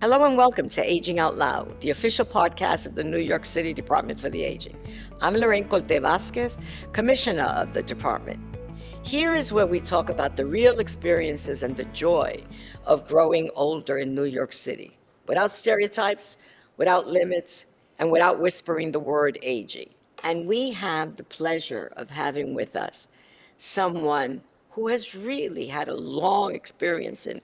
Hello and welcome to Aging Out Loud, the official podcast of the New York City Department for the Aging. I'm Lorraine Colte Vasquez, Commissioner of the department. Here is where we talk about the real experiences and the joy of growing older in New York City, without stereotypes, without limits, and without whispering the word aging. And we have the pleasure of having with us someone who has really had a long experience in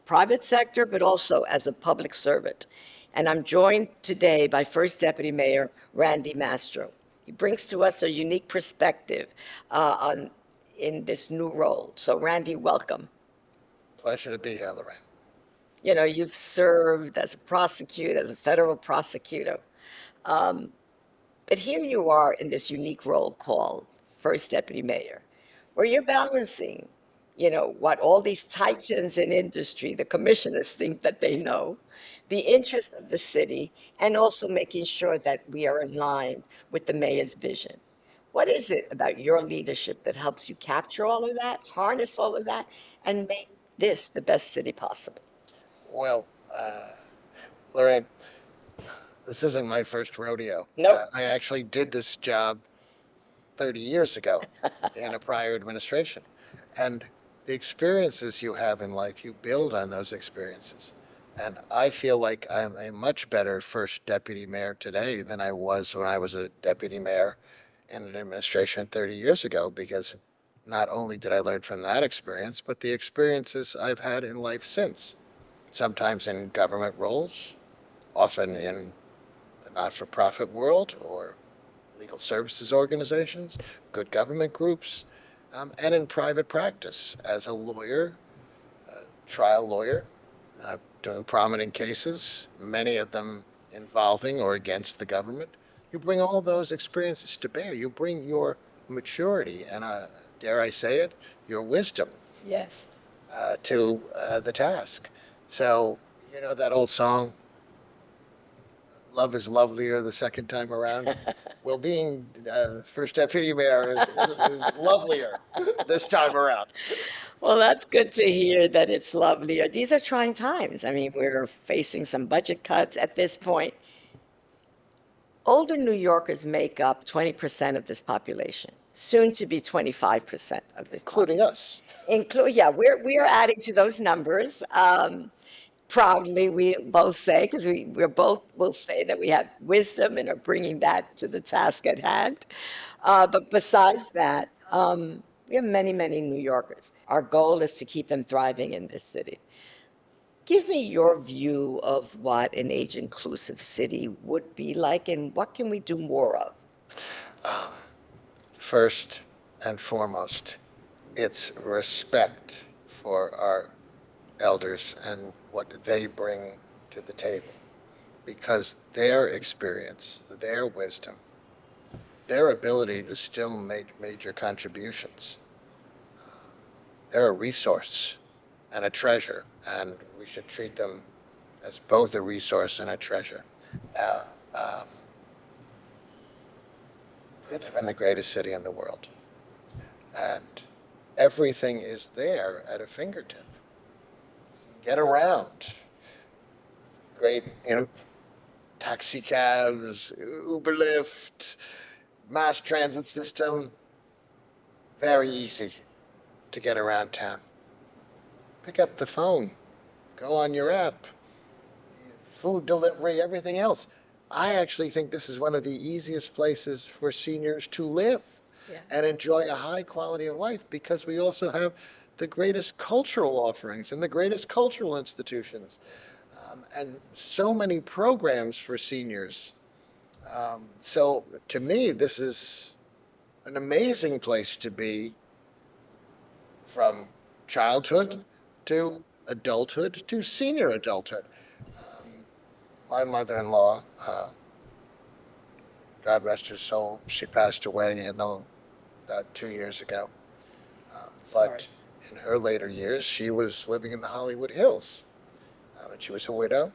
private sector, but also as a public servant. And I'm joined today by First Deputy Mayor Randy Mastro. He brings to us a unique perspective in this new role. So, Randy, welcome. Pleasure to be here, Lorraine. You know, you've served as a prosecutor, as a federal prosecutor. But here you are in this unique role called First Deputy Mayor, where you're balancing, what all these titans in industry, the commissioners think that they know, the interests of the city, and also making sure that we are in line with the mayor's vision. What is it about your leadership that helps you capture all of that, harness all of that, and make this the best city possible? Well, Lorraine, this isn't my first rodeo. Nope. I actually did this job 30 years ago in a prior administration. And the experiences you have in life, you build on those experiences. And I feel like I'm a much better first deputy mayor today than I was when I was a deputy mayor in an administration 30 years ago, because not only did I learn from that experience, but the experiences I've had in life since, sometimes in government roles, often in the not-for-profit world or legal services organizations, good government groups, and in private practice as a lawyer, trial lawyer, doing prominent cases, many of them involving or against the government. You bring all those experiences to bear. You bring your maturity and, dare I say it, your wisdom Yes. to the task. So, you know that old song, Love is Lovelier the Second Time Around? Well, being first deputy mayor is lovelier this time around. Well, that's good to hear that it's lovely. These are trying times. I mean, we're facing some budget cuts at this point. Older New Yorkers make up 20% of this population, soon to be 25% of this Including us. Yeah, we are adding to those numbers. Proudly, we both say, because we're both will say that we have wisdom and are bringing that to the task at hand. But besides that, we have many, many New Yorkers. Our goal is to keep them thriving in this city. Give me your view of what an age-inclusive city would be like, and what can we do more of? First and foremost, it's respect for our elders and what they bring to the table, because their experience, their wisdom, their ability to still make major contributions, they're a resource and a treasure, and we should treat them as both a resource and a treasure. Uh, um, we live in the greatest city in the world, and everything is there at a fingertip. Get around. Great, taxi cabs, Uber Lyft, mass transit system. Very easy to get around town. Pick up the phone, go on your app, food delivery, everything else. I actually think this is one of the easiest places for seniors to live and enjoy a high quality of life, because we also have the greatest cultural offerings and the greatest cultural institutions, and so many programs for seniors. So to me, this is an amazing place to be, from childhood to adulthood to senior adulthood. My mother-in-law, God rest her soul, she passed away about 2 years ago. But in her later years, she was living in the Hollywood Hills. And she was a widow,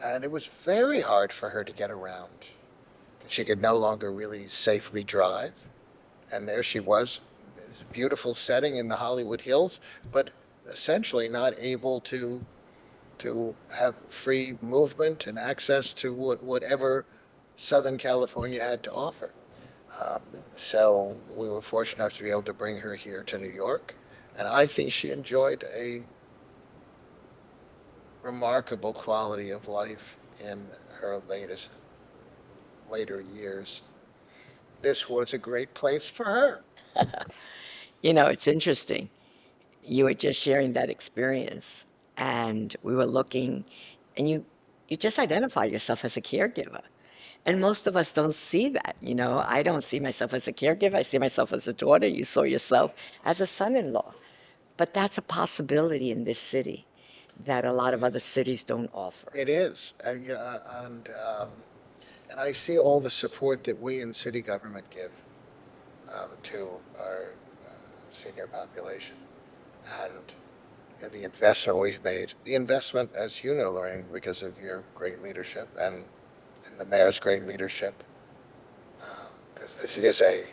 and it was very hard for her to get around. She could no longer really safely drive, and there she was, this beautiful setting in the Hollywood Hills, but essentially not able to to have free movement and access to whatever Southern California had to offer. So we were fortunate enough to be able to bring her here to New York, and I think she enjoyed a remarkable quality of life in her later years. This was a great place for her. You know, it's interesting. You were just sharing that experience, and we were looking, and you just identify yourself as a caregiver. And most of us don't see that. You know, I don't see myself as a caregiver. I see myself as a daughter. You saw yourself as a son-in-law. But that's a possibility in this city that a lot of other cities don't offer. It is, yeah, and I see all the support that we in city government give to our senior population, and the investment we've made. The investment, as you know, Lorraine, because of your great leadership and the mayor's great leadership, because this is a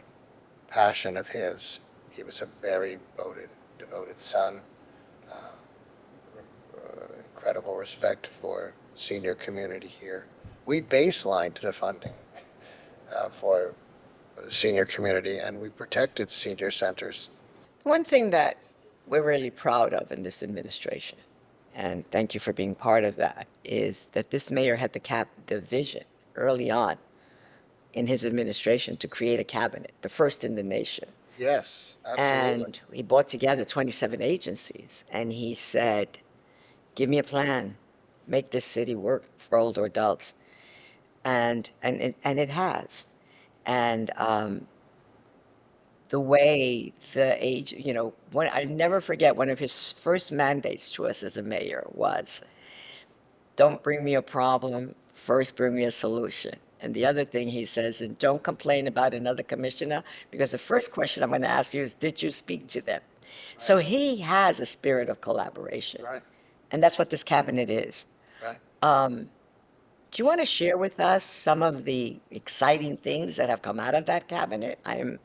passion of his. He was a very devoted son. Incredible respect for senior community here. We baselined the funding for the senior community, and we protected senior centers. One thing that we're really proud of in this administration, and thank you for being part of that, is that this mayor had the vision early on in his administration to create a cabinet, the first in the nation. Yes, absolutely. And he brought together 27 agencies, and he said, give me a plan, make this city work for older adults. And it has. And the way the age, you know, I never forget one of his first mandates to us as a mayor was, don't bring me a problem, first bring me a solution. And the other thing he says, and don't complain about another commissioner, because the first question I'm going to ask you is, did you speak to them? So he has a spirit of collaboration. Right, And that's what this cabinet is. right. Do you want to share with us some of the exciting things that have come out of that cabinet? I am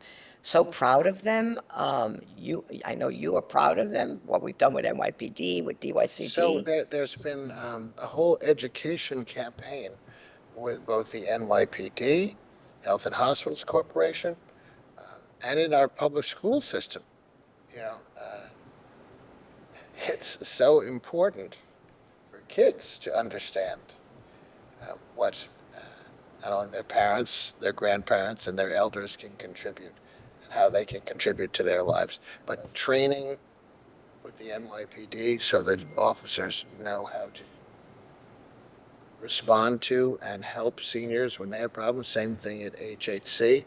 so proud of them. I know you are proud of them, what we've done with NYPD, with DYCG. So there's been a whole education campaign with both the NYPD, Health and Hospitals Corporation, and in our public school system. You know, it's so important for kids to understand what not only their parents, their grandparents, and their elders can contribute, and how they can contribute to their lives. But training with the NYPD so that officers know how to respond to and help seniors when they have problems. Same thing at HHC.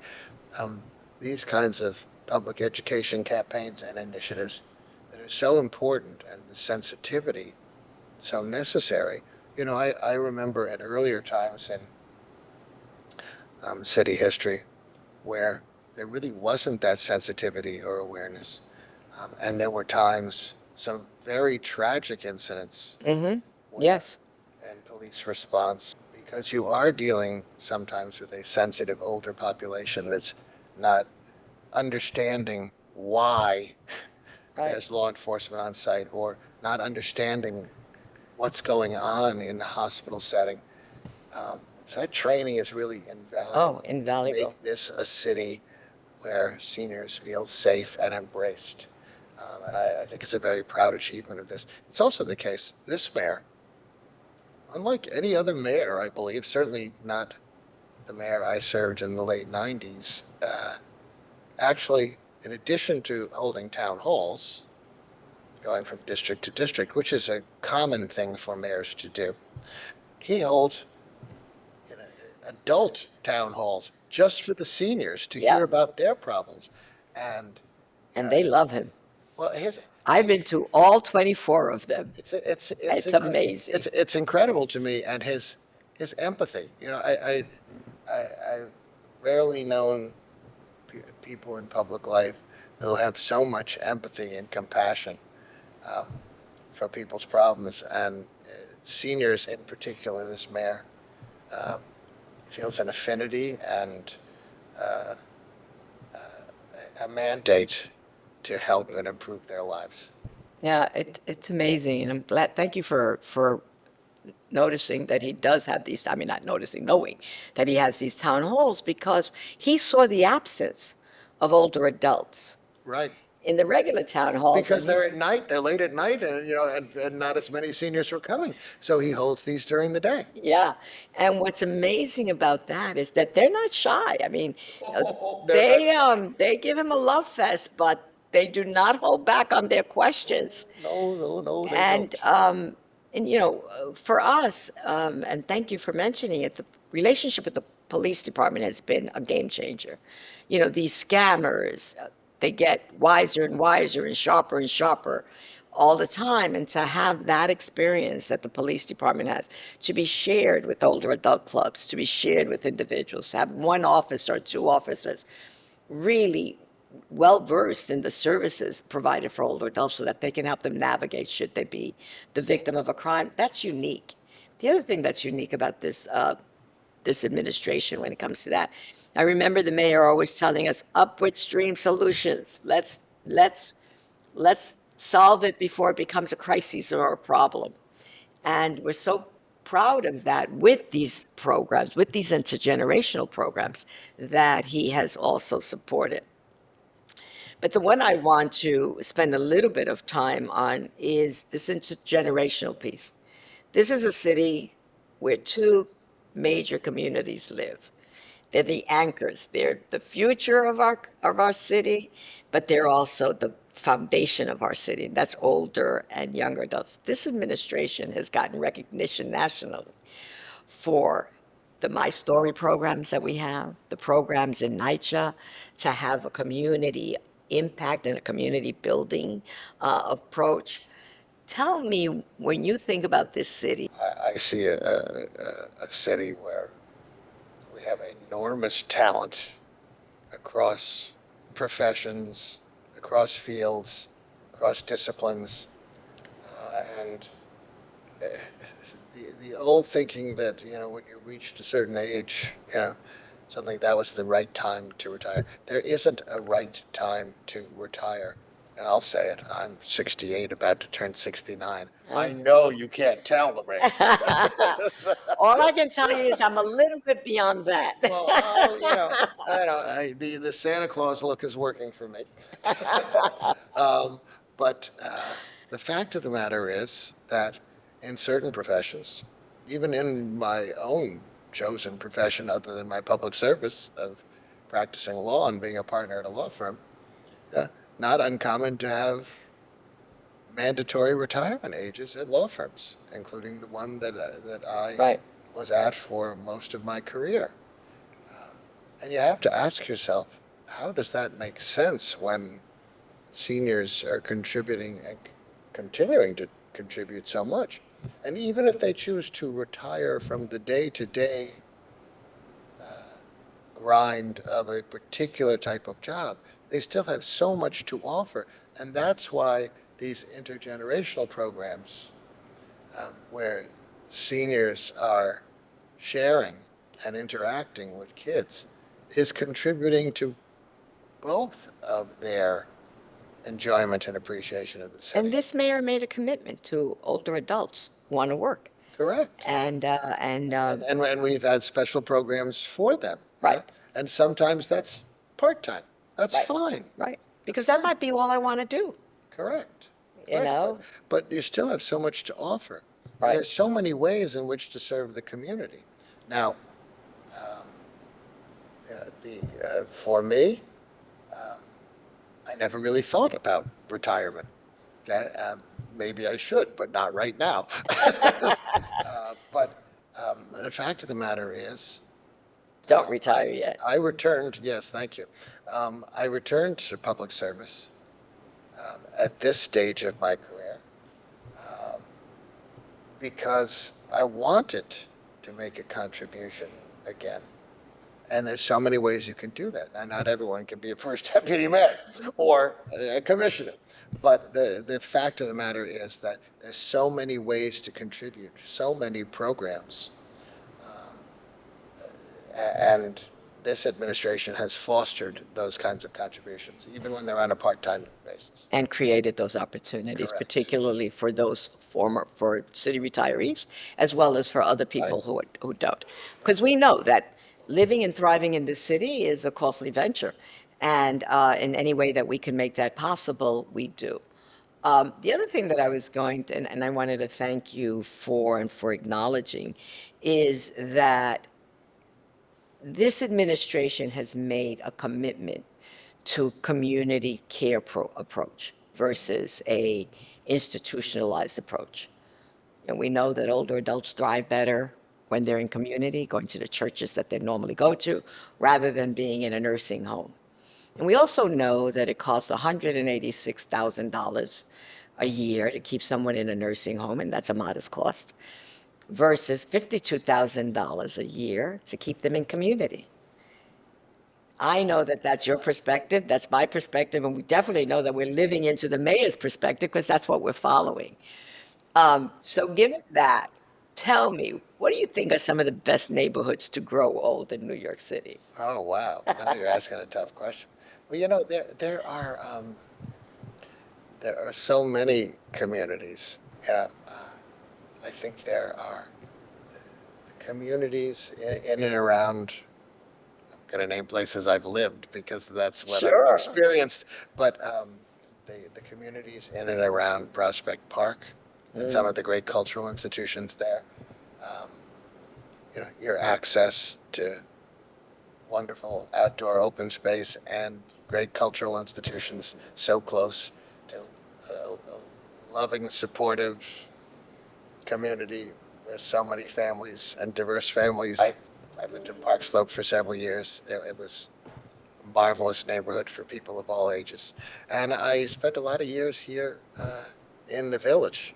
These kinds of public education campaigns and initiatives that are so important, and the sensitivity so necessary. You know, I remember at earlier times in city history where there really wasn't that sensitivity or awareness. And there were times, some very tragic incidents Yes. and police response, because you are dealing sometimes with a sensitive older population that's not understanding why Right. there's law enforcement on site, or not understanding what's going on in the hospital setting. So that training is really invaluable. Oh, invaluable. Make this a city where seniors feel safe and embraced. And I think it's a very proud achievement of this. It's also the case, this mayor, unlike any other mayor, I believe, certainly not the mayor I served in the late 90s, actually, in addition to holding town halls, going from district to district, which is a common thing for mayors to do, he holds adult town halls just for the seniors to Yeah. hear about their problems. And And they love him. well, I've been to all 24 of them. it's amazing. It's incredible to me, and his empathy. You know, I've rarely known people in public life who have so much empathy and compassion for people's problems, and seniors in particular. This mayor feels an affinity and a mandate to help and improve their lives. Yeah, it's amazing, and I'm glad. Thank you for noticing that he does have these. I mean, not noticing, knowing that he has these town halls because he saw the absence of older adults Right. in the regular town halls, Because and they're he's at night, they're late at night, and and not as many seniors are coming. So he holds these during the day. yeah. And what's amazing about that is that they're not shy. I mean, uh, They're not. they give him a love fest, but they do not hold back on their questions. No, no, no, they And don't. for us, and thank you for mentioning it, the relationship with the police department has been a game changer. These scammers, they get wiser and wiser and sharper all the time. And to have that experience that the police department has, to be shared with older adult clubs, to be shared with individuals, to have one officer or two officers really well versed in the services provided for older adults so that they can help them navigate should they be the victim of a crime. That's unique. The other thing that's unique about this administration when it comes to that, I remember the mayor always telling us upward stream solutions. Let's solve it before it becomes a crisis or a problem. And we're so proud of that with these programs, with these intergenerational programs that he has also supported. But the one I want to spend a little bit of time on is this intergenerational piece. This is a city where two major communities live. They're the anchors. They're the future of our city, but they're also the foundation of our city. That's older and younger adults. This administration has gotten recognition nationally for the My Story programs that we have, the programs in NYCHA, to have a community impact and a community building approach. Tell me, when you think about this city, I see a city where we have enormous talent across professions, across fields, across disciplines, and the old thinking that when you reached a certain age, something that was the right time to retire. There isn't a right time to retire. And I'll say it, I'm 68, about to turn 69. I know you can't tell, Lorraine. all I can tell you is I'm a little bit beyond that. Well, I know the Santa Claus look is working for me. But the fact of the matter is that in certain professions, even in my own chosen profession, other than my public service of practicing law and being a partner at a law firm, uh, not uncommon to have mandatory retirement ages at law firms, including the one that I Right. was at for most of my career. And you have to ask yourself, how does that make sense when seniors are contributing and continuing to contribute so much? And even if they choose to retire from the day-to-day grind of a particular type of job, they still have so much to offer. And that's why these intergenerational programs, where seniors are sharing and interacting with kids, is contributing to both of their enjoyment and appreciation of the city. And this mayor made a commitment to older adults who want to work. Correct. And we've had special programs for them. Right. And sometimes that's part-time. That's Right. fine. Right. Because that might be all I want to do, Correct. you Correct. know? But you still have so much to offer. And Right. there's so many ways in which to serve the community. Now, for me, I never really thought about retirement. Okay? Maybe I should, but not right now. But the fact of the matter is, Don't retire yet. I returned, yes, thank you. I returned to public service at this stage of my career because I wanted to make a contribution again. And there's so many ways you can do that. And not everyone can be a first deputy mayor or a commissioner. But the fact of the matter is that there's so many ways to contribute, so many programs. And this administration has fostered those kinds of contributions, even when they're on a part-time basis. And created those opportunities, Correct. particularly for for city retirees, as well as for other people who don't. Because we know that living and thriving in this city is a costly venture. And in any way that we can make that possible, we do. The other thing that I was going to, and I wanted to thank you for and for acknowledging, is that this administration has made a commitment to community care approach versus a institutionalized approach. And we know that older adults thrive better when they're in community, going to the churches that they normally go to, rather than being in a nursing home. And we also know that it costs $186,000 a year to keep someone in a nursing home, and that's a modest cost, versus $52,000 a year to keep them in community. I know that that's your perspective, that's my perspective, and we definitely know that we're living into the mayor's perspective because that's what we're following. So given that, tell me, what do you think are some of the best neighborhoods to grow old in New York City? Oh, wow. Now you're asking a tough question. Well, there are so many communities. I think there are communities in and around. I'm going to name places I've lived because that's what Sure. I've experienced. But the communities in and around Prospect Park and some of the great cultural institutions there. Your access to wonderful outdoor open space and great cultural institutions so close to a loving, supportive community where so many families and diverse families. I lived in Park Slope for several years. It was a marvelous neighborhood for people of all ages. And I spent a lot of years here in the village.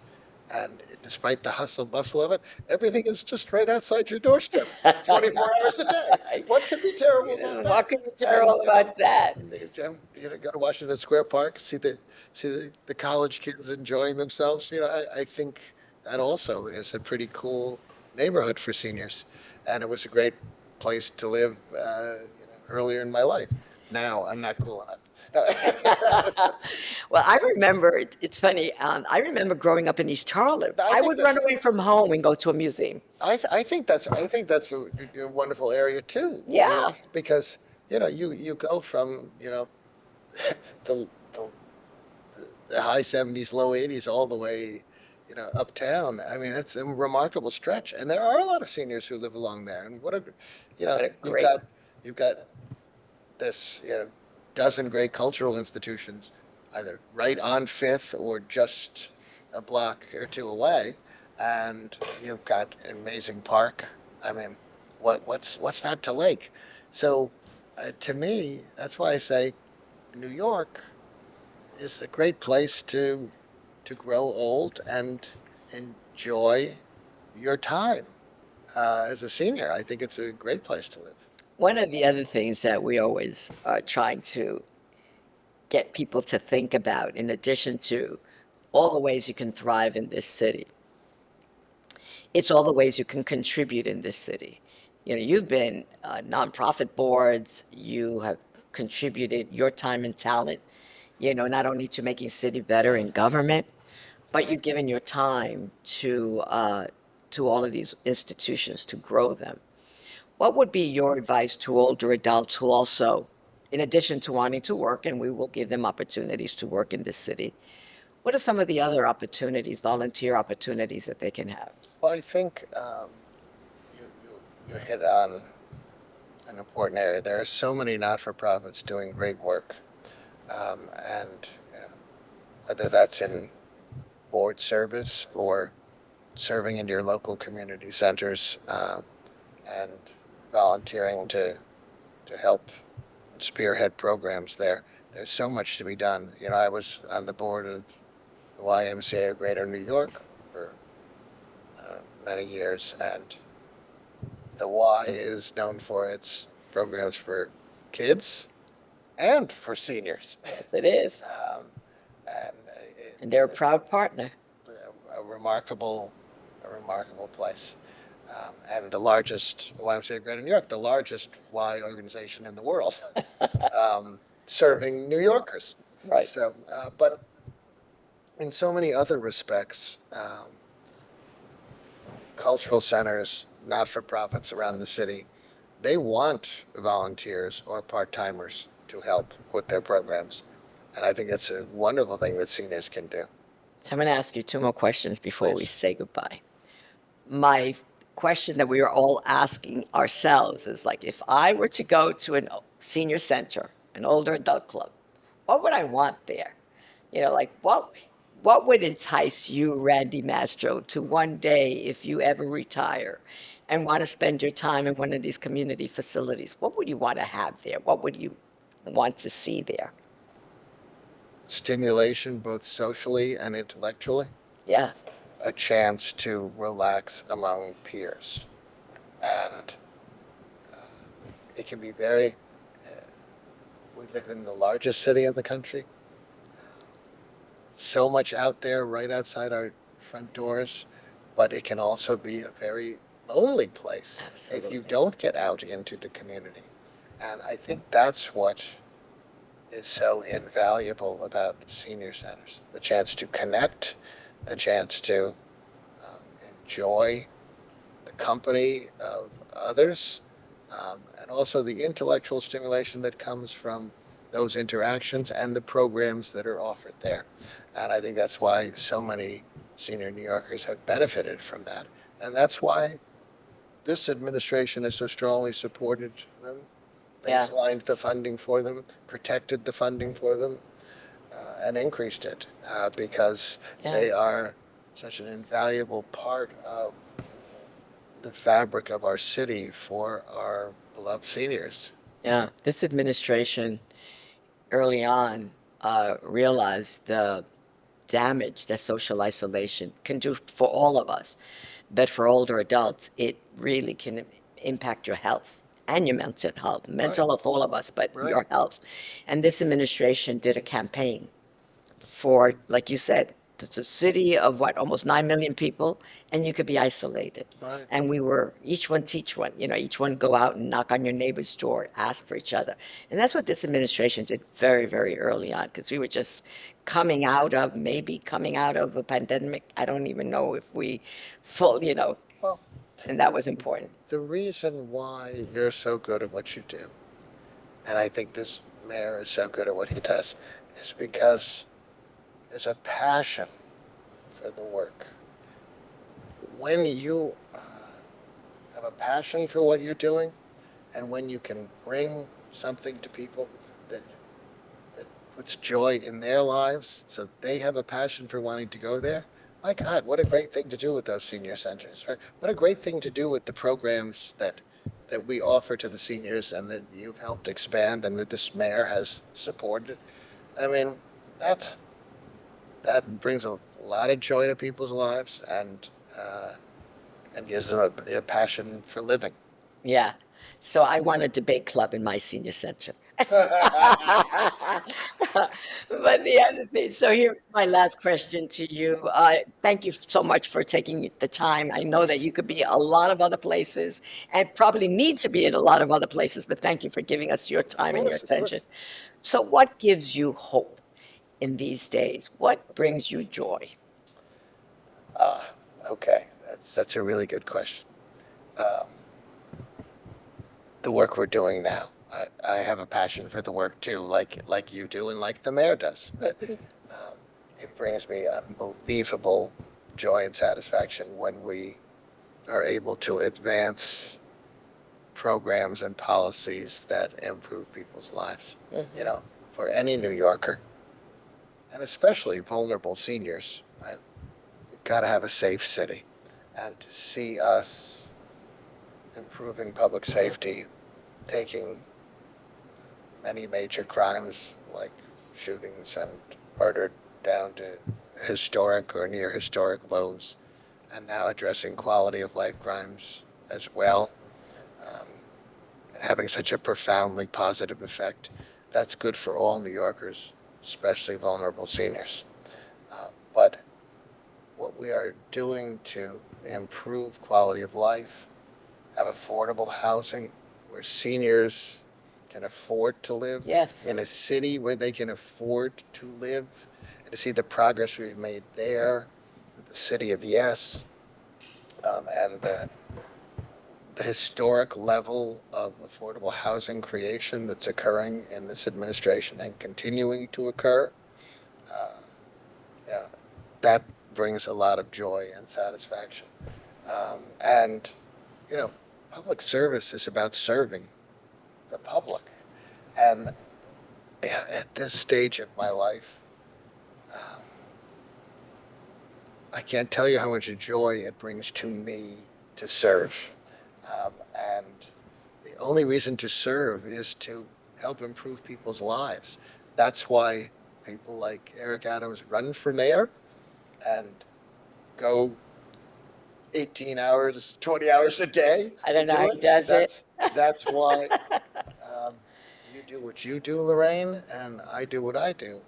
And despite the hustle bustle of it, everything is just right outside your doorstep, 24 hours a day. What could be terrible about that? What could be terrible about that? Go to Washington Square Park, see the college kids enjoying themselves. I think that also is a pretty cool neighborhood for seniors, and it was a great place to live earlier in my life. Now I'm not cool enough. Well, I remember, it's funny, I remember growing up in East Harlem. I I think would that's- run away from home and go to a museum. I think that's a wonderful area too. Yeah. Because you go from the the high 70s, low 80s, all the way uptown. I mean, it's a remarkable stretch, and there are a lot of seniors who live along there. And what a great- you've got this dozen great cultural institutions, either right on Fifth or just a block or two away, and you've got an amazing park. I mean, what's not to like? So, to me, that's why I say New York is a great place to grow old and enjoy your time as a senior. I think it's a great place to live. One of the other things that we always are trying to get people to think about, in addition to all the ways you can thrive in this city, it's all the ways you can contribute in this city. You've been nonprofit boards, you have contributed your time and talent, not only to making city better in government, but you've given your time to all of these institutions to grow them. What would be your advice to older adults who also, in addition to wanting to work, and we will give them opportunities to work in this city, what are some of the other opportunities, volunteer opportunities that they can have? Well, I think you hit on an important area. There are so many not-for-profits doing great work, and whether that's in board service or serving in your local community centers and volunteering to help spearhead programs there. There's so much to be done. I was on the board of the YMCA of Greater New York for many years, and the Y is known for its programs for kids and for seniors. Yes, it is. And And they're a proud partner. a remarkable place. and the largest YMCA of Greater New York, the largest Y organization in the world, serving New Yorkers. Right. So, but in so many other respects, cultural centers, not-for-profits around the city, they want volunteers or part-timers to help with their programs. And I think that's a wonderful thing that seniors can do. So I'm going to ask you two more questions before we Please. say goodbye. My question that we are all asking ourselves is like, if I were to go to a senior center, an older adult club, what would I want there? You know, like what would entice you, Randy Mastro, to one day, if you ever retire and want to spend your time in one of these community facilities, what would you want to have there? What would you want to see there? Stimulation, both socially and intellectually, Yeah, a chance to relax among peers. And it can be very, we live in the largest city in the country. So much out there right outside our front doors, but it can also be a very lonely place if you absolutely. don't get out into the community. And I think that's what is so invaluable about senior centers, the chance to connect, the chance to enjoy the company of others, and also the intellectual stimulation that comes from those interactions and the programs that are offered there. And I think that's why so many senior New Yorkers have benefited from that. And that's why this administration has so strongly supported them, Yeah, baselined the funding for them, protected the funding for them, and increased it because yeah. they are such an invaluable part of the fabric of our city for our beloved seniors. Yeah, this administration early on realized the damage that social isolation can do for all of us. But for older adults, it really can impact your health and your mental Right, health, all of us, but right. your health. And this administration did a campaign for, like you said, it's a city of what, almost 9 million people, and you could be isolated. Right. And we were, each one teach one, you know, each one go out and knock on your neighbor's door, ask for each other. And that's what this administration did very, very early on, because we were just maybe coming out of a pandemic. I don't even know if we full, you know, Well, and that was important. the reason why you're so good at what you do, and I think this mayor is so good at what he does, is because there's a passion for the work. When you have a passion for what you're doing, and when you can bring something to people that puts joy in their lives, so they have a passion for wanting to go there. My God, what a great thing to do with those senior centers, right? What a great thing to do with the programs that we offer to the seniors and that you've helped expand and that this mayor has supported. I mean, that brings a lot of joy to people's lives and gives them a passion for living. Yeah. So I want a debate club in my senior center. But the other thing, so here's my last question to you. Thank you so much for taking the time. I know that you could be a lot of other places and probably need to be in a lot of other places, but thank you for giving us your time and your Of attention. course. So, what gives you hope in these days? What brings you joy? Okay, that's a really good question. The work we're doing now. I have a passion for the work too, like you do, and like the mayor does. But it brings me unbelievable joy and satisfaction when we are able to advance programs and policies that improve people's lives. You know, for any New Yorker, and especially vulnerable seniors, right? We've got to have a safe city, and to see us improving public safety, taking many major crimes like shootings and murder down to historic or near historic lows, and now addressing quality of life crimes as well, and having such a profoundly positive effect. That's good for all New Yorkers, especially vulnerable seniors. But what we are doing to improve quality of life, have affordable housing where seniors can afford to live Yes. in a city where they can afford to live, and to see the progress we've made there with the city of Yes, and the historic level of affordable housing creation that's occurring in this administration and continuing to occur. Yeah, that brings a lot of joy and satisfaction. And, you know, public service is about serving the public. And at this stage of my life, I can't tell you how much joy it brings to me to serve. And the only reason to serve is to help improve people's lives. That's why people like Eric Adams run for mayor and go 18 hours, 20 hours a day. I don't know to how do he does it. That's why you do what you do, Lorraine, and I do what I do.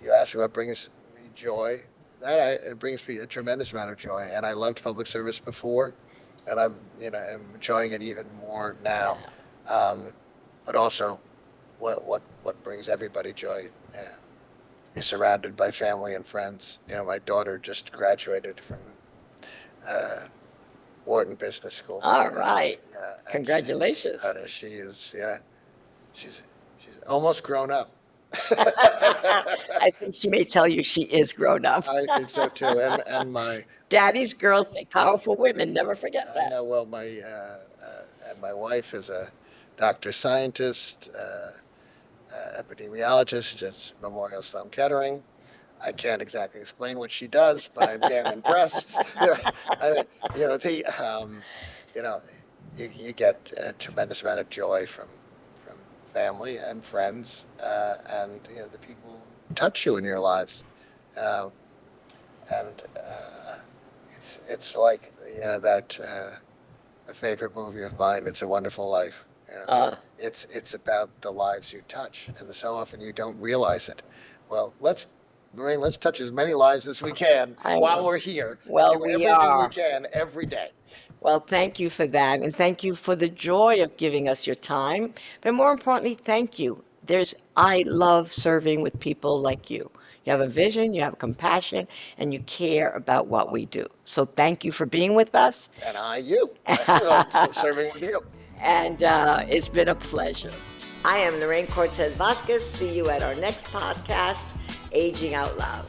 You asked me what brings me joy. It brings me a tremendous amount of joy, and I loved public service before, and I'm enjoying it even more now. But also, what brings everybody joy? You're surrounded by family and friends. My daughter just graduated from Wharton Business School. All right. And Congratulations. she is, she's almost grown up. I think she may tell you she is grown up. I think so too. And my, Daddy's girls make powerful women. Never forget I that. know, well, and my wife is a doctor scientist, epidemiologist at Memorial Sloan Kettering. I can't exactly explain what she does, but I'm damn impressed. You get a tremendous amount of joy from family and friends, and the people who touch you in your lives, and it's like that a favorite movie of mine. It's a Wonderful Life. It's about the lives you touch, and so often you don't realize it. Well, Lorraine, let's touch as many lives as we can I while know. we're here. Well, Do we everything are. we can every day. Well, thank you for that. And thank you for the joy of giving us your time. But more importantly, thank you. I love serving with people like you. You have a vision, you have compassion, and you care about what we do. So thank you for being with us. And you, serving with you. And it's been a pleasure. I am Lorraine Cortez Vasquez. See you at our next podcast, Aging Out Loud.